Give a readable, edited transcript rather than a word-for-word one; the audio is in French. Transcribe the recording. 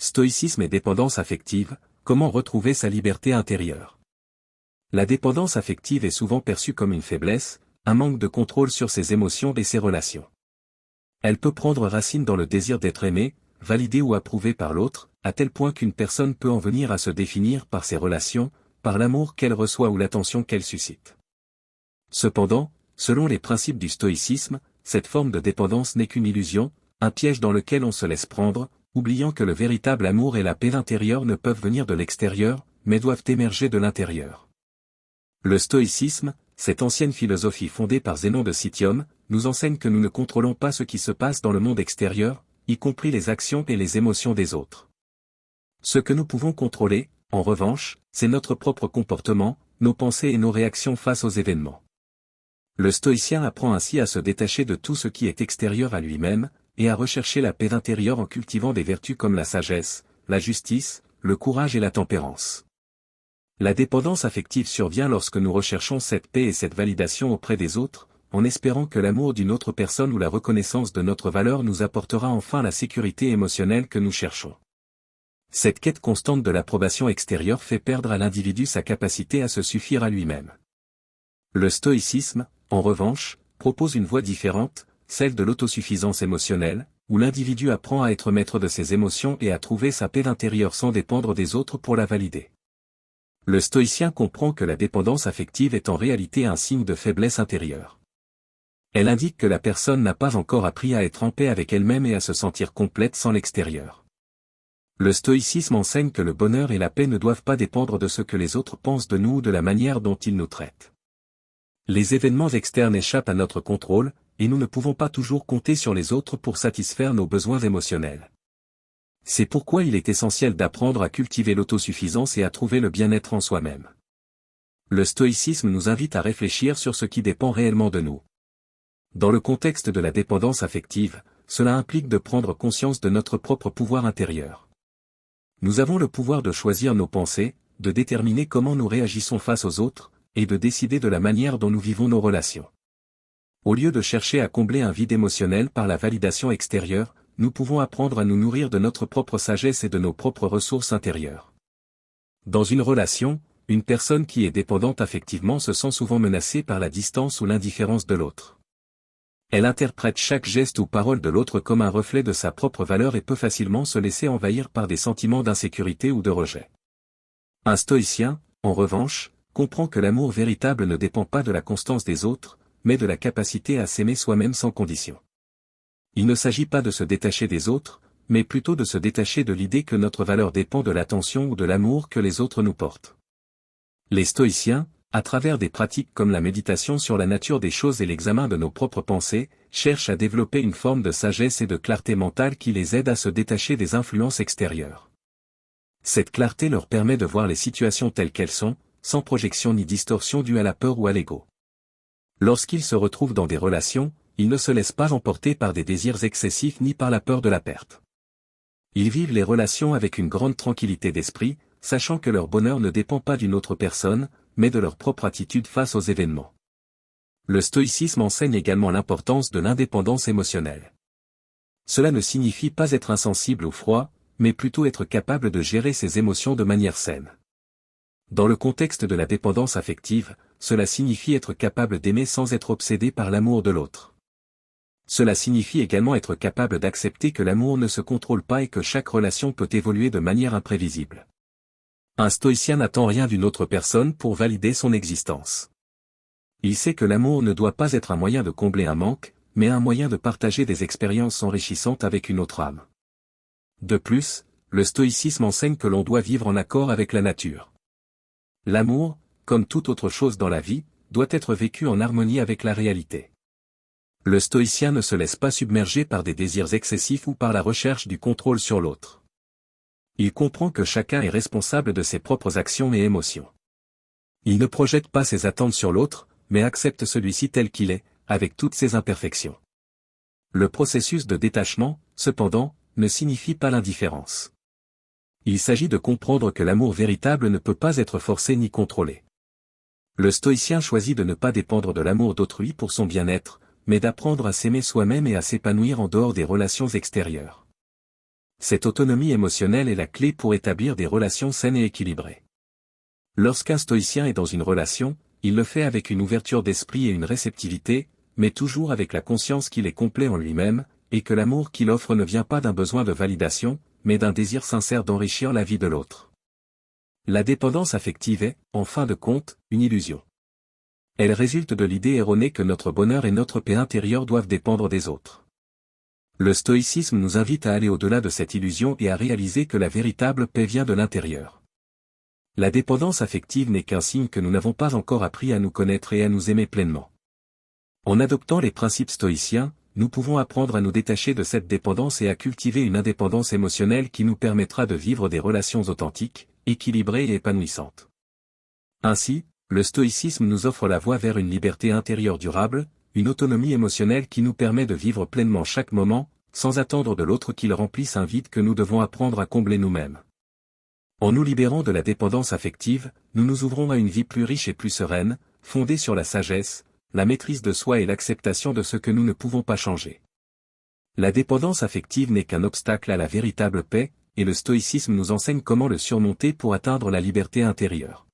Stoïcisme et dépendance affective, comment retrouver sa liberté intérieure? La dépendance affective est souvent perçue comme une faiblesse, un manque de contrôle sur ses émotions et ses relations. Elle peut prendre racine dans le désir d'être aimé, validé ou approuvé par l'autre, à tel point qu'une personne peut en venir à se définir par ses relations, par l'amour qu'elle reçoit ou l'attention qu'elle suscite. Cependant, selon les principes du stoïcisme, cette forme de dépendance n'est qu'une illusion, un piège dans lequel on se laisse prendre, oubliant que le véritable amour et la paix intérieure ne peuvent venir de l'extérieur, mais doivent émerger de l'intérieur. Le stoïcisme, cette ancienne philosophie fondée par Zénon de Citium, nous enseigne que nous ne contrôlons pas ce qui se passe dans le monde extérieur, y compris les actions et les émotions des autres. Ce que nous pouvons contrôler, en revanche, c'est notre propre comportement, nos pensées et nos réactions face aux événements. Le stoïcien apprend ainsi à se détacher de tout ce qui est extérieur à lui-même, et à rechercher la paix intérieure en cultivant des vertus comme la sagesse, la justice, le courage et la tempérance. La dépendance affective survient lorsque nous recherchons cette paix et cette validation auprès des autres, en espérant que l'amour d'une autre personne ou la reconnaissance de notre valeur nous apportera enfin la sécurité émotionnelle que nous cherchons. Cette quête constante de l'approbation extérieure fait perdre à l'individu sa capacité à se suffire à lui-même. Le stoïcisme, en revanche, propose une voie différente, celle de l'autosuffisance émotionnelle, où l'individu apprend à être maître de ses émotions et à trouver sa paix intérieure sans dépendre des autres pour la valider. Le stoïcien comprend que la dépendance affective est en réalité un signe de faiblesse intérieure. Elle indique que la personne n'a pas encore appris à être en paix avec elle-même et à se sentir complète sans l'extérieur. Le stoïcisme enseigne que le bonheur et la paix ne doivent pas dépendre de ce que les autres pensent de nous ou de la manière dont ils nous traitent. Les événements externes échappent à notre contrôle, et nous ne pouvons pas toujours compter sur les autres pour satisfaire nos besoins émotionnels. C'est pourquoi il est essentiel d'apprendre à cultiver l'autosuffisance et à trouver le bien-être en soi-même. Le stoïcisme nous invite à réfléchir sur ce qui dépend réellement de nous. Dans le contexte de la dépendance affective, cela implique de prendre conscience de notre propre pouvoir intérieur. Nous avons le pouvoir de choisir nos pensées, de déterminer comment nous réagissons face aux autres, et de décider de la manière dont nous vivons nos relations. Au lieu de chercher à combler un vide émotionnel par la validation extérieure, nous pouvons apprendre à nous nourrir de notre propre sagesse et de nos propres ressources intérieures. Dans une relation, une personne qui est dépendante affectivement se sent souvent menacée par la distance ou l'indifférence de l'autre. Elle interprète chaque geste ou parole de l'autre comme un reflet de sa propre valeur et peut facilement se laisser envahir par des sentiments d'insécurité ou de rejet. Un stoïcien, en revanche, comprend que l'amour véritable ne dépend pas de la constance des autres, mais de la capacité à s'aimer soi-même sans condition. Il ne s'agit pas de se détacher des autres, mais plutôt de se détacher de l'idée que notre valeur dépend de l'attention ou de l'amour que les autres nous portent. Les stoïciens, à travers des pratiques comme la méditation sur la nature des choses et l'examen de nos propres pensées, cherchent à développer une forme de sagesse et de clarté mentale qui les aide à se détacher des influences extérieures. Cette clarté leur permet de voir les situations telles qu'elles sont, sans projection ni distorsion due à la peur ou à l'ego. Lorsqu'ils se retrouvent dans des relations, ils ne se laissent pas emporter par des désirs excessifs ni par la peur de la perte. Ils vivent les relations avec une grande tranquillité d'esprit, sachant que leur bonheur ne dépend pas d'une autre personne, mais de leur propre attitude face aux événements. Le stoïcisme enseigne également l'importance de l'indépendance émotionnelle. Cela ne signifie pas être insensible ou froid, mais plutôt être capable de gérer ses émotions de manière saine. Dans le contexte de la dépendance affective, cela signifie être capable d'aimer sans être obsédé par l'amour de l'autre. Cela signifie également être capable d'accepter que l'amour ne se contrôle pas et que chaque relation peut évoluer de manière imprévisible. Un stoïcien n'attend rien d'une autre personne pour valider son existence. Il sait que l'amour ne doit pas être un moyen de combler un manque, mais un moyen de partager des expériences enrichissantes avec une autre âme. De plus, le stoïcisme enseigne que l'on doit vivre en accord avec la nature. L'amour, comme toute autre chose dans la vie, doit être vécu en harmonie avec la réalité. Le stoïcien ne se laisse pas submerger par des désirs excessifs ou par la recherche du contrôle sur l'autre. Il comprend que chacun est responsable de ses propres actions et émotions. Il ne projette pas ses attentes sur l'autre, mais accepte celui-ci tel qu'il est, avec toutes ses imperfections. Le processus de détachement, cependant, ne signifie pas l'indifférence. Il s'agit de comprendre que l'amour véritable ne peut pas être forcé ni contrôlé. Le stoïcien choisit de ne pas dépendre de l'amour d'autrui pour son bien-être, mais d'apprendre à s'aimer soi-même et à s'épanouir en dehors des relations extérieures. Cette autonomie émotionnelle est la clé pour établir des relations saines et équilibrées. Lorsqu'un stoïcien est dans une relation, il le fait avec une ouverture d'esprit et une réceptivité, mais toujours avec la conscience qu'il est complet en lui-même, et que l'amour qu'il offre ne vient pas d'un besoin de validation, mais d'un désir sincère d'enrichir la vie de l'autre. La dépendance affective est, en fin de compte, une illusion. Elle résulte de l'idée erronée que notre bonheur et notre paix intérieure doivent dépendre des autres. Le stoïcisme nous invite à aller au-delà de cette illusion et à réaliser que la véritable paix vient de l'intérieur. La dépendance affective n'est qu'un signe que nous n'avons pas encore appris à nous connaître et à nous aimer pleinement. En adoptant les principes stoïciens, nous pouvons apprendre à nous détacher de cette dépendance et à cultiver une indépendance émotionnelle qui nous permettra de vivre des relations authentiques, équilibrées et épanouissantes. Ainsi, le stoïcisme nous offre la voie vers une liberté intérieure durable, une autonomie émotionnelle qui nous permet de vivre pleinement chaque moment, sans attendre de l'autre qu'il remplisse un vide que nous devons apprendre à combler nous-mêmes. En nous libérant de la dépendance affective, nous nous ouvrons à une vie plus riche et plus sereine, fondée sur la sagesse, la maîtrise de soi et l'acceptation de ce que nous ne pouvons pas changer. La dépendance affective n'est qu'un obstacle à la véritable paix, et le stoïcisme nous enseigne comment le surmonter pour atteindre la liberté intérieure.